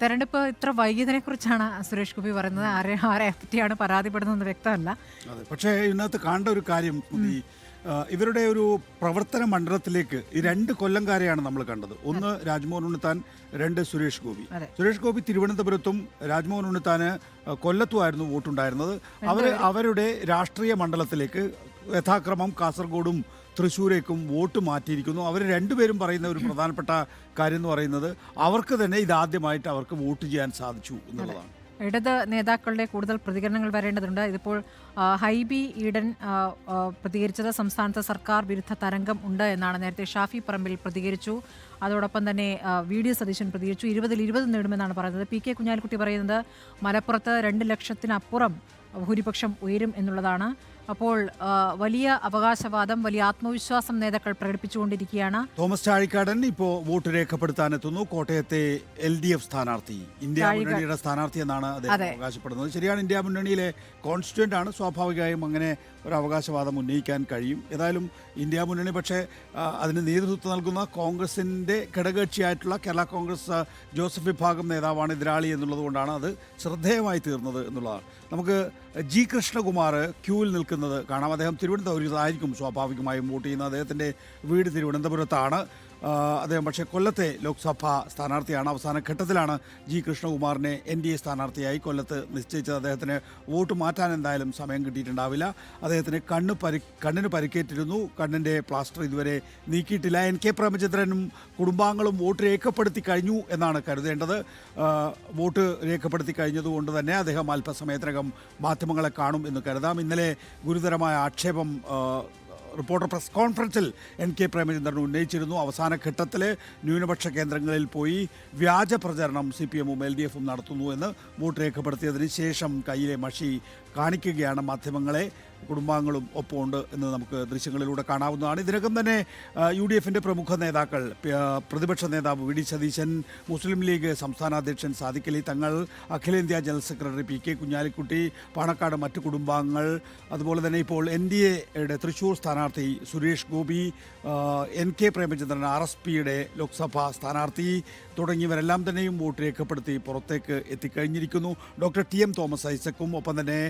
തെരഞ്ഞെടുപ്പ് ഇത്ര വൈകിയതിനെ കുറിച്ചാണ് സുരേഷ് ഗോപി പറയുന്നത്. ആരെ പറ്റിയാണ് പരാതിപ്പെടുന്നതെന്ന് വ്യക്തമല്ല. അതെ, പക്ഷേ ഇതിനകത്ത് കാണേണ്ട ഒരു കാര്യം, ഇവരുടെ ഒരു പ്രവർത്തന മണ്ഡലത്തിലേക്ക് ഈ 2 കൊല്ലംകാരെയാണ് നമ്മൾ കണ്ടത്. ഒന്ന് രാജ്മോഹൻ ഉണ്ണിത്താൻ, 2 സുരേഷ് ഗോപി. സുരേഷ് ഗോപി തിരുവനന്തപുരത്തും രാജ്മോഹൻ ഉണ്ണിത്താന് കൊല്ലത്തുമായിരുന്നു വോട്ടുണ്ടായിരുന്നത്. അവരുടെ രാഷ്ട്രീയ മണ്ഡലത്തിലേക്ക് യഥാക്രമം കാസർഗോഡും തൃശ്ശൂരേക്കും വോട്ട് മാറ്റിയിരിക്കുന്നു. അവർ രണ്ടുപേരും പറയുന്ന ഒരു പ്രധാനപ്പെട്ട കാര്യം എന്ന് പറയുന്നത് അവർക്ക് തന്നെ ഇതാദ്യമായിട്ട് അവർക്ക് വോട്ട് ചെയ്യാൻ സാധിച്ചു എന്നുള്ളതാണ്. ഇടത് നേതാക്കളുടെ കൂടുതൽ പ്രതികരണങ്ങൾ വരേണ്ടതുണ്ട്. ഇതിപ്പോൾ ഹൈബി ഈഡൻ പ്രതികരിച്ചത് സംസ്ഥാനത്ത് സർക്കാർ വിരുദ്ധ തരംഗം ഉണ്ട് എന്നാണ്. നേരത്തെ ഷാഫി പറമ്പിൽ പ്രതികരിച്ചു. അതോടൊപ്പം തന്നെ VD സതീശൻ പ്രതികരിച്ചു. 20-20 നേടുമെന്നാണ് പറയുന്നത്. PK കുഞ്ഞാലിക്കുട്ടി പറയുന്നത് മലപ്പുറത്ത് 2 ലക്ഷത്തിനപ്പുറം ഭൂരിപക്ഷം ഉയരും എന്നുള്ളതാണ്. അപ്പോൾ വലിയ അവകാശവാദം, വലിയ ആത്മവിശ്വാസം നേതാക്കൾ പ്രകടിപ്പിച്ചുകൊണ്ടിരിക്കുകയാണ്. തോമസ് ചാഴിക്കാടൻ ഇപ്പോൾ വോട്ട് രേഖപ്പെടുത്താനെത്തുന്നു. കോട്ടയത്തെ LDF സ്ഥാനാർത്ഥി, ഇന്ത്യ മുന്നണിയുടെ സ്ഥാനാർത്ഥി എന്നാണ് അദ്ദേഹം അവകാശപ്പെടുന്നത്. ശരിയാണ്, ഇന്ത്യ മുന്നണിയിലെ കോൺസ്റ്റിറ്റ്യൂന്റ് ആണ്. സ്വാഭാവികമായും അങ്ങനെ ഒരു അവകാശവാദം ഉന്നയിക്കാൻ കഴിയും. ഏതായാലും ഇന്ത്യ മുന്നണി പക്ഷേ അതിന് നേതൃത്വം നൽകുന്ന കോൺഗ്രസിൻ്റെ ഘടകകക്ഷിയായിട്ടുള്ള കേരള കോൺഗ്രസ് ജോസഫ് വിഭാഗം നേതാവാണ് എതിരാളി എന്നുള്ളതുകൊണ്ടാണ് അത് ശ്രദ്ധേയമായി തീർന്നത് എന്നുള്ളതാണ്. നമുക്ക് G കൃഷ്ണകുമാർ ക്യൂവിൽ നിൽക്കുന്നത് കാണാം. അദ്ദേഹം തിരുവനന്തപുരത്തായിരിക്കും സ്വാഭാവികമായും വോട്ട് ചെയ്യുന്നത്. അദ്ദേഹത്തിൻ്റെ വീട് തിരുവനന്തപുരത്താണ്. അദ്ദേഹം പക്ഷേ കൊല്ലത്തെ ലോക്സഭാ സ്ഥാനാർത്ഥിയാണ്. അവസാന ഘട്ടത്തിലാണ് G കൃഷ്ണകുമാറിനെ NDA സ്ഥാനാർത്ഥിയായി കൊല്ലത്ത് നിശ്ചയിച്ചത്. അദ്ദേഹത്തിന് വോട്ട് മാറ്റാൻ എന്തായാലും സമയം കിട്ടിയിട്ടുണ്ടാവില്ല. അദ്ദേഹത്തിന് കണ്ണിന് പരിക്കേറ്റിരുന്നു. കണ്ണിൻ്റെ പ്ലാസ്റ്റർ ഇതുവരെ നീക്കിയിട്ടില്ല. NK പ്രേമചന്ദ്രനും കുടുംബാംഗങ്ങളും വോട്ട് രേഖപ്പെടുത്തി കഴിഞ്ഞു എന്നാണ് കരുതേണ്ടത്. വോട്ട് രേഖപ്പെടുത്തി കഴിഞ്ഞതുകൊണ്ട് തന്നെ അദ്ദേഹം അല്പസമയത്തിനകം മാധ്യമങ്ങളെ കാണും എന്ന് കരുതാം. ഇന്നലെ ഗുരുതരമായ ആക്ഷേപം റിപ്പോർട്ടർ പ്രസ് കോൺഫറൻസിൽ NK പ്രേമചന്ദ്രൻ ഉന്നയിച്ചിരുന്നു. അവസാന ഘട്ടത്തിൽ ന്യൂനപക്ഷ കേന്ദ്രങ്ങളിൽ പോയി വ്യാജ പ്രചരണം CPM-ഉം LDF-ഉം നടത്തുന്നു എന്ന് വോട്ട് രേഖപ്പെടുത്തിയതിന് ശേഷം കയ്യിലെ മഷി കാണിക്കുകയാണ് മാധ്യമങ്ങളെ. കുടുംബാംഗങ്ങളും ഒപ്പമുണ്ട് എന്ന് നമുക്ക് ദൃശ്യങ്ങളിലൂടെ കാണാവുന്നതാണ്. ഇതിനകം തന്നെ UDF-ന്റെ പ്രമുഖ നേതാക്കൾ, പ്രതിപക്ഷ നേതാവ് VD സതീശൻ, മുസ്ലിം ലീഗ് സംസ്ഥാന അധ്യക്ഷൻ സാദിഖ് അലി തങ്ങൾ, അഖിലേന്ത്യാ general secretary PK Kunhalikutty, Panakkad മറ്റ് കുടുംബാംഗങ്ങൾ, അതുപോലെ തന്നെ ഇപ്പോൾ NDA-യുടെ തൃശ്ശൂർ സ്ഥാനാർത്ഥി സുരേഷ് ഗോപി, NK പ്രേമചന്ദ്രൻ RSPയുടെ ലോക്സഭാ സ്ഥാനാർത്ഥി തുടങ്ങിയവരെല്ലാം തന്നെയും വോട്ട് രേഖപ്പെടുത്തി പുറത്തേക്ക് എത്തിക്കഴിഞ്ഞിരിക്കുന്നു. ഡോക്ടർ TM തോമസ് ഐസക്കും ഒപ്പം തന്നെ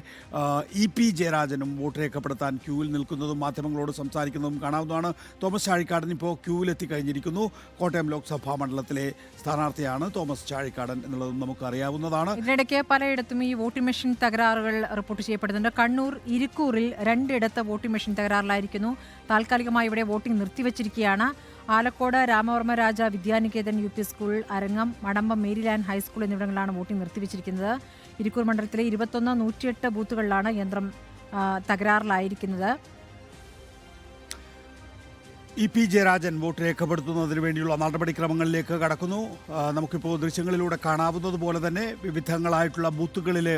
EP ജയരാജനും വോട്ട് രേഖപ്പെടുത്താൻ ക്യൂവിൽ നിൽക്കുന്നതും മാധ്യമങ്ങളോട് സംസാരിക്കുന്നതും കാണാവുന്നതാണ്. തോമസ് ചാഴിക്കാടൻ ഇപ്പോൾ ക്യൂവിൽ എത്തിക്കഴിഞ്ഞിരിക്കുന്നു. കോട്ടയം ലോക്സഭാ മണ്ഡലത്തിലെ സ്ഥാനാർത്ഥിയാണ് തോമസ് ചാഴിക്കാടൻ എന്നുള്ളതും നമുക്ക് അറിയാവുന്നതാണ്. ഇതിനിടയ്ക്ക് പലയിടത്തും ഈ വോട്ടിംഗ് മെഷീൻ തകരാറുകൾ റിപ്പോർട്ട് ചെയ്യപ്പെടുന്നുണ്ട്. കണ്ണൂർ ഇരിക്കൂറിൽ 2 ഇടത്ത് വോട്ടിംഗ് മെഷീൻ തകരാറിലായിരിക്കുന്നു. താൽക്കാലികമായി ഇവിടെ വോട്ടിംഗ് നിർത്തിവച്ചിരിക്കുകയാണ്. Alakode Ramavarma Raja Vidyaniketan UP school, Arangam, Madampam Maryland high school എന്നിവിടങ്ങളിലാണ് വോട്ടിംഗ് നിർത്തിവച്ചിരിക്കുന്നത്. ഇരിക്കൂർ മണ്ഡലത്തിലെ 21, 108 ബൂത്തുകളിലാണ് യന്ത്രം തകരാറിലായിരിക്കുന്നത്. EP ജയരാജൻ വോട്ട് രേഖപ്പെടുത്തുന്നതിന് വേണ്ടിയുള്ള നടപടിക്രമങ്ങളിലേക്ക് കടക്കുന്നു. നമുക്കിപ്പോൾ ദൃശ്യങ്ങളിലൂടെ കാണാവുന്നത് പോലെ തന്നെ വിവിധങ്ങളായിട്ടുള്ള ബൂത്തുകളിൽ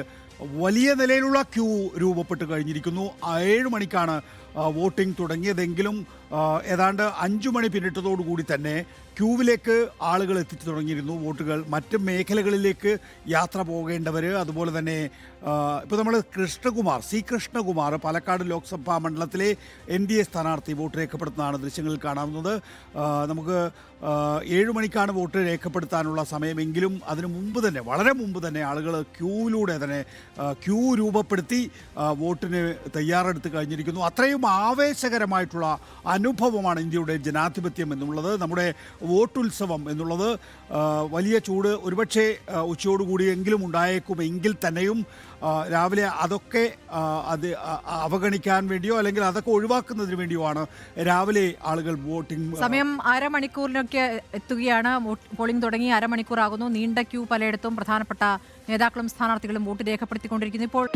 വലിയ നിലയിലുള്ള ക്യൂ രൂപപ്പെട്ട് കഴിഞ്ഞിരിക്കുന്നു. 7 മണിക്കാണ് വോട്ടിംഗ് തുടങ്ങിയതെങ്കിലും ഏതാണ്ട് 5 മണി പിന്നിട്ടതോടുകൂടി തന്നെ ക്യൂവിലേക്ക് ആളുകൾ എത്തിച്ചു തുടങ്ങിയിരുന്നു. വോട്ടുകൾ മറ്റ് മേഖലകളിലേക്ക് യാത്ര പോകേണ്ടവർ, അതുപോലെ തന്നെ ഇപ്പോൾ നമ്മൾ C കൃഷ്ണകുമാർ പാലക്കാട് ലോക്സഭാ മണ്ഡലത്തിലെ NDA സ്ഥാനാർത്ഥി വോട്ട് രേഖപ്പെടുത്തുന്നതാണ് ദൃശ്യങ്ങളിൽ കാണാവുന്നത്. നമുക്ക് 7 മണിക്കാണ് വോട്ട് രേഖപ്പെടുത്താനുള്ള സമയമെങ്കിലും അതിനു മുമ്പ് തന്നെ, വളരെ മുമ്പ് തന്നെ ആളുകൾ ക്യൂവിലൂടെ തന്നെ ക്യൂ രൂപപ്പെടുത്തി വോട്ടിന് തയ്യാറെടുത്ത് കഴിഞ്ഞിരിക്കുന്നു. അത്രയും ആവേശകരമായിട്ടുള്ള അനുഭവമാണ് ഇന്ത്യയുടെ ജനാധിപത്യം എന്നുള്ളത്. നമ്മുടെ വോട്ടുത്സവം എന്നുള്ളത് വലിയ ചൂട് ഒരുപക്ഷെ ഉച്ചയോടുകൂടിയെങ്കിലും ഉണ്ടായേക്കുമെങ്കിൽ തന്നെയും രാവിലെ അതൊക്കെ അവഗണിക്കാൻ വേണ്ടിയോ അല്ലെങ്കിൽ അതൊക്കെ ഒഴിവാക്കുന്നതിന് വേണ്ടിയോ ആണ് രാവിലെ ആളുകൾ വോട്ടിംഗ് സമയം അരമണിക്കൂറിനൊക്കെ എത്തുകയാണ്. പോളിംഗ് തുടങ്ങി അരമണിക്കൂറാകുന്നു. നീണ്ട ക്യൂ പലയിടത്തും പ്രധാനപ്പെട്ട നേതാക്കളും സ്ഥാനാർത്ഥികളും വോട്ട് രേഖപ്പെടുത്തിക്കൊണ്ടിരിക്കുന്നു. ഇപ്പോൾ